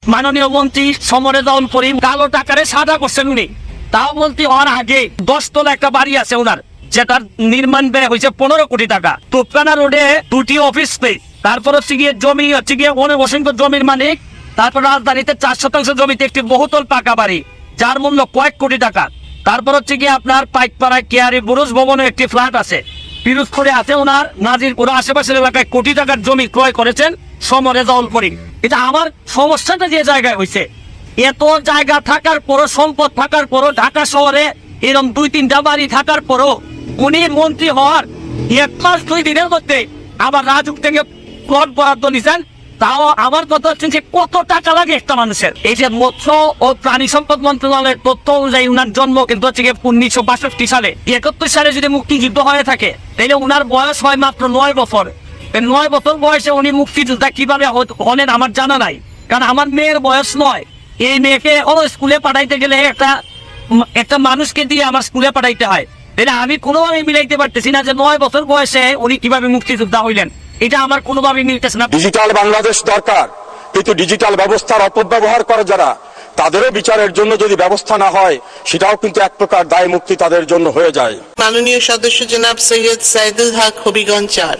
মাননীয় মন্ত্রী সমরেজাউল করিম কালো টাকারে সাদা করছেন উনি। তাও মন্ত্রী হওয়ার আগে 10 তলা একটা বাড়ি আছে ওনার, যেটার নির্মাণ ব্যয় হয়েছে 15 কোটি টাকা। তোপখানা রোডে 2টি অফিস স্পেস, তারপর হচ্ছে গিয়ে জমি হচ্ছে গিয়ে অনেক অসংখ্য জমির মালিক, তারপর রাজধানীতে 4 শতাংশ জমিতে একটি বহুতল পাকা বাড়ি যার মূল্য কয়েক কোটি টাকা। তারপর হচ্ছে গিয়ে আপনার পাইকপাড়ায় কেয়ারি বুরুজ ভবনে একটি ফ্ল্যাট আছে, পিরোজপুরে আছে ওনার, নাজিরপুরে আশেপাশের এলাকায় কোটি টাকার জমি ক্রয় করেছেন সমরেজাউল করিম। এটা আমার সমস্যাটা যে জায়গায় হয়েছে, এত জায়গা থাকার পরও, সম্পদ থাকার পরও, ঢাকা শহরে এরকম 2-3টা বাড়ি থাকার পরও উনি মন্ত্রী হওয়ার 1 মাস 2 দিনের মধ্যে আবার রাজুক থেকে প্লট বরাদ্দ নিছেন। তাও আমার কথা হচ্ছে যে কত টাকা লাগে একটা মানুষের। এই যে মৎস্য ও প্রাণী সম্পদ মন্ত্রণালয়ের তথ্য অনুযায়ী উনার জন্ম কিন্তু হচ্ছে 1962 সালে। 71 সালে যদি মুক্তিযুদ্ধ হয়ে থাকে তাহলে উনার বয়স হয় মাত্র 9 বছর। 9 বছর বয়সে উনি মুক্তিযোদ্ধা কিভাবে হলেন আমার জানা নাই, কারণ আমার মেয়ের বয়স 9। এই মেয়েকে স্কুলে পাঠাইতে গেলে একটা মানুষকে দিয়ে আমার স্কুলে পাঠাইতে হয়। তাহলে আমি কোনোভাবে মিলাইতে পারতেছি না যে 9 বছর বয়সে উনি কিভাবে মুক্তিযোদ্ধা হইলেন, এটা আমার কোনোভাবে মিলতেছে না। ডিজিটাল বাংলাদেশ দরকার, কিন্তু ডিজিটাল ব্যবস্থার অপব্যবহার করে যারা, তাদেরও বিচারের জন্য যদি ব্যবস্থা না হয় সেটাও কিন্তু এক প্রকার দায় মুক্তি তাদের জন্য হয়ে যায়। মাননীয় সদস্য জনাব সৈয়দ সাইদুল হক হবিগঞ্জ 4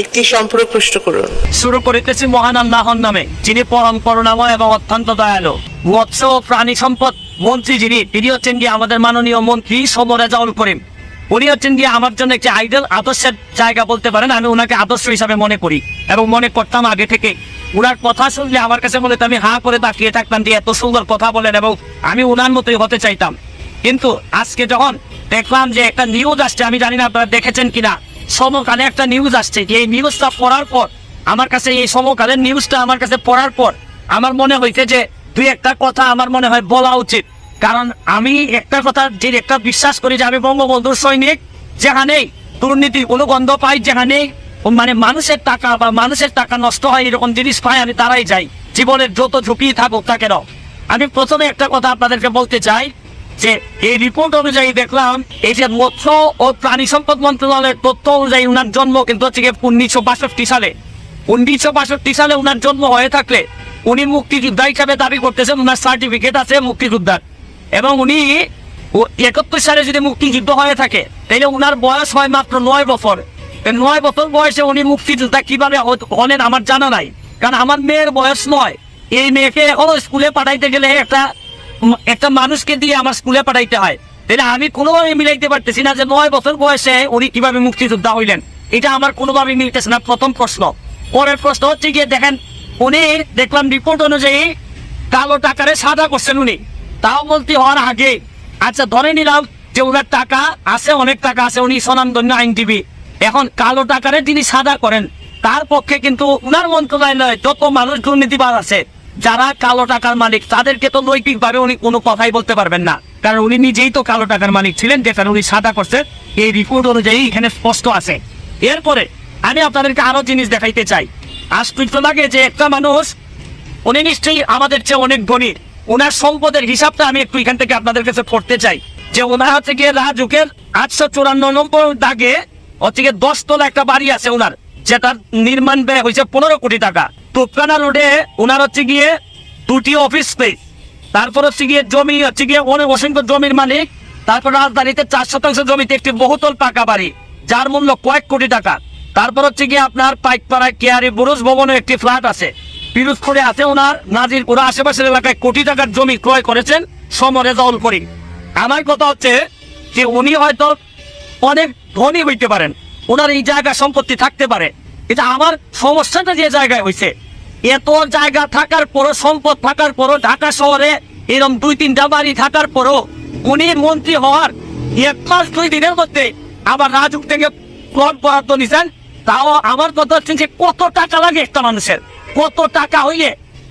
একটি সম্পর্ক প্রশ্ন করুন। শুরু করিতেছি মহান আল্লাহর নামে, যিনি পরম করুণাময় এবং অত্যন্ত দয়ালু। মৎস্য ও প্রাণী সম্পদ মন্ত্রী তিনি হচ্ছেন গিয়ে আমাদের মাননীয় মন্ত্রী সমরেজাউল করিম। উনি হচ্ছেন গিয়ে আমার জন্য একটি আইডল, আদর্শের জায়গা বলতে পারেন। আমি ওনাকে আদর্শ হিসাবে মনে করি এবং মনে করতাম আগে থেকে। উনার কথা শুনলে আমার কাছে মনে হতো আমি হা করে তাকিয়ে থাকতাম যে এত সুন্দর কথা বলেন, এবং আমি উনার মতোই হতে চাইতাম। কিন্তু আজকে যখন দেখলাম যে একটা নিউজ আসছে, আমি জানি না আপনারা দেখেছেন কিনা, সমকালে একটা নিউজ আসছে। এই নিউজটা পড়ার পর আমার কাছে, এই সমকালের নিউজটা আমার কাছে পড়ার পর আমার মনে হয়েছে যে 2-1টা কথা আমার মনে হয় বলা উচিত। কারণ আমি একটা কথা যে একটা বিশ্বাস করি যে আমি বঙ্গবন্ধুর সৈনিক, যেখানেই দুর্নীতির কোনো গন্ধ পাই, যেখানেই মানে মানুষের টাকা নষ্ট হয় এরকম জিনিস পাই, আমি তারাই যাই, জীবনের যত ঝুঁকি থাকুক না কেন। আমি প্রথমে একটা কথা আপনাদেরকে বলতে চাই যে এই রিপোর্ট অনুযায়ী দেখলাম এই যে মৎস্য ও প্রাণী সম্পদ মন্ত্রণালয়ের তথ্য অনুযায়ী উনার জন্ম কিন্তু হচ্ছে 1962 সালে। 1962 সালে উনার জন্ম হয়ে থাকলে উনি মুক্তিযোদ্ধা হিসাবে দাবি করতেছেন, উনার সার্টিফিকেট আছে মুক্তিযোদ্ধার। এবং উনি 71 সালে যদি মুক্তিযুদ্ধ হয়ে থাকে তাহলে উনার বয়স হয় মাত্র 9 বছর। 9 বছর বয়সে উনি মুক্তিযোদ্ধা কিভাবে হলেন আমার জানা নাই, কারণ আমার মেয়ের বয়স 9। এই মেয়েকে স্কুলে পাঠাইতে গেলে একটা মানুষকে দিয়ে আমার স্কুলে পাঠাইতে হয়। তাহলে আমি কোনোভাবে মিলাইতে পারতেছি না যে 9 বছর বয়সে উনি কিভাবে মুক্তিযোদ্ধা হইলেন, এটা আমার কোনোভাবে মিলতেছে না। প্রথম প্রশ্ন। পরের প্রশ্ন হচ্ছে গিয়ে দেখেন, উনি দেখলাম রিপোর্ট অনুযায়ী কালো টাকারে সাদা করছেন উনি, তাও মন্ত্রী হওয়ার আগে। আচ্ছা ধরে নিলাম যে ওনার টাকা আছে, অনেক টাকা আছে, উনি স্বনামধন্য আইনজীবী। এখন কালো টাকারে যিনি সাদা করেন তার পক্ষে কিন্তু উনার মন্ত্রণালয়ে যত মানুষ দুর্নীতিবাজ আছে, যারা কালো টাকার মালিক, তাদেরকে তো নৈতিকভাবে উনি কোনো কথাই বলতে পারবেন না, কারণ উনি নিজেই তো কালো টাকার মালিক ছিলেন, যেটা উনি সাদা করছেন এই রিপোর্ট অনুযায়ী এখানে স্পষ্ট আছে। এরপরে আমি আপনাদেরকে আরো জিনিস দেখাইতে চাই। আশ্চর্য লাগে যে একটা মানুষ, উনি নিশ্চয়ই আমাদের চেয়ে অনেক ধনী, ওনার সম্পদের হিসাবটা আমি একটু এখান থেকে আপনাদের কাছে পড়তে চাই। যে ওনার হচ্ছে গিয়ে রাজুকের 854 নম্বর দাগে হচ্ছে গিয়ে 10 তলা একটা বাড়ি আছে ওনার, যেটার নির্মাণ ব্যয় হয়েছে 15 কোটি টাকা। তোপখানা রোডে ওনার হচ্ছে গিয়ে 2টি অফিস স্পেস, তারপর হচ্ছে গিয়ে জমি হচ্ছে গিয়ে অনেক অসংখ্য জমির মালিক, তারপর রাজধানীতে 4 শতাংশ জমিতে একটি বহুতল পাকা বাড়ি যার মূল্য কয়েক কোটি টাকা। তারপর হচ্ছে গিয়ে আপনার পাইকপাড়ায় কেয়ারি বুরুজ ভবনে একটি ফ্ল্যাট আছে, পিরোজপুরে আছে ওনার, নাজিরপুরে আশেপাশের এলাকায় কোটি টাকার জমি ক্রয় করেছেন সমরেজাউল করিম। আমার কথা হচ্ছে যে উনি হয়তো অনেক ধনী হইতে পারেন, ওনার এই জায়গা সম্পত্তি থাকতে পারে। এটা আমার সমস্যাটা যে জায়গায় হয়েছে, এত জায়গা থাকার পরও, সম্পদ থাকার পরও, ঢাকা শহরে এরকম 2-3টা বাড়ি থাকার পরও উনি মন্ত্রী হওয়ার 1 মাস 2 দিনের মধ্যে আবার রাজুক থেকে প্লট বরাদ্দ নিছেন। তাও আমার কথা হচ্ছে যে কত টাকা লাগে একটা মানুষের, কত টাকা হইলে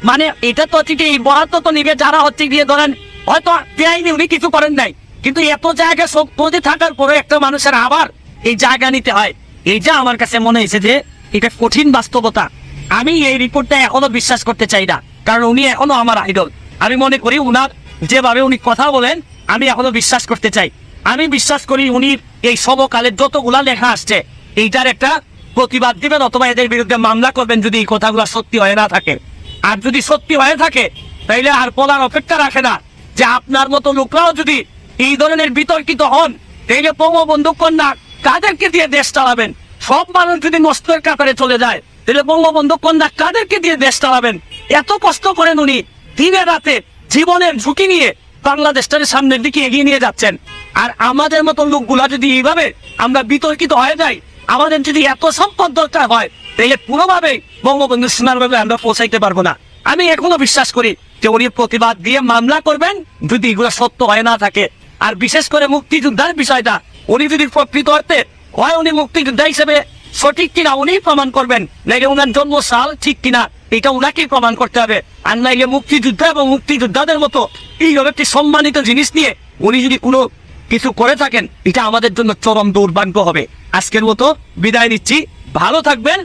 মানে এটা তো হচ্ছে এই বরাদ্দ তো নিবে যারা হচ্ছে গিয়ে ধরেন হয়তো বেআইনি উনি কিছু করেন নাই, কিন্তু এত জায়গা সম্পত্তি থাকার পরে একটা মানুষের আবার এই জায়গা নিতে হয়। এইটা আমার কাছে মনে হয়েছে যে এটা কঠিন বাস্তবতা। আমি এই রিপোর্টটা এখনো বিশ্বাস করতে চাই না, কারণ উনি এখনো আমার আইডল। আমি মনে করি উনার যেভাবে উনি কথা বলেন আমি এখনো বিশ্বাস করতে চাই। আমি বিশ্বাস করি উনি এই সমকালের যতগুলা লেখা আসছে এইটার একটা প্রতিবাদ দিবেন, অথবা এদের বিরুদ্ধে মামলা করবেন যদি এই কথাগুলো সত্যি হয়ে না থাকে। আর যদি সত্যি হয়ে থাকে তাইলে আর বলার অপেক্ষা রাখে না যে আপনার মতো লোকরাও যদি এই ধরনের বিতর্কিত হন, তাইলে বঙ্গবন্ধু কন্যা কাদেরকে দিয়ে দেশ চালাবেন? সব মানুষ যদি নষ্টের কাতারে চলে যায়, তাহলে বঙ্গবন্ধু কন্যা কাদেরকে দিয়ে দেশ চালাবেন? এত কষ্ট করেন উনি, দিনে রাতে জীবনের ঝুঁকি নিয়ে বাংলাদেশটাকে সামনের দিকে এগিয়ে নিয়ে যাচ্ছেন। আর আমাদের মতো লোকগুলা যদি এইভাবে আমরা বিতর্কিত হয়ে যাই, আমাদের যদি এত সম্পদ দরকার হয়, তাহলে পুরোভাবে বঙ্গবন্ধু সীমারভাবে আমরা পৌঁছাইতে পারবো না। আমি এখনো বিশ্বাস করি যে উনি প্রতিবাদ দিয়ে মামলা করবেন যদি এগুলো সত্য হয়ে না থাকে। আর বিশেষ করে মুক্তিযোদ্ধার বিষয়টা, উনি যদি প্রকৃত অর্থে হয় উনি মুক্তিযোদ্ধা হিসেবে সঠিক কিনা উনি প্রমাণ করবেন, নাইলে উনার জন্মসাল ঠিক কিনা এটা উনাকে প্রমাণ করতে হবে। আর নাইলে মুক্তিযোদ্ধা এবং মুক্তিযোদ্ধাদের মতো এইরকম একটি সম্মানিত জিনিস নিয়ে উনি যদি কোনো কিছু করে থাকেন, এটা আমাদের জন্য চরম দুর্ভাগ্য হবে। আজকের মতো বিদায় নিচ্ছি, ভালো থাকবেন।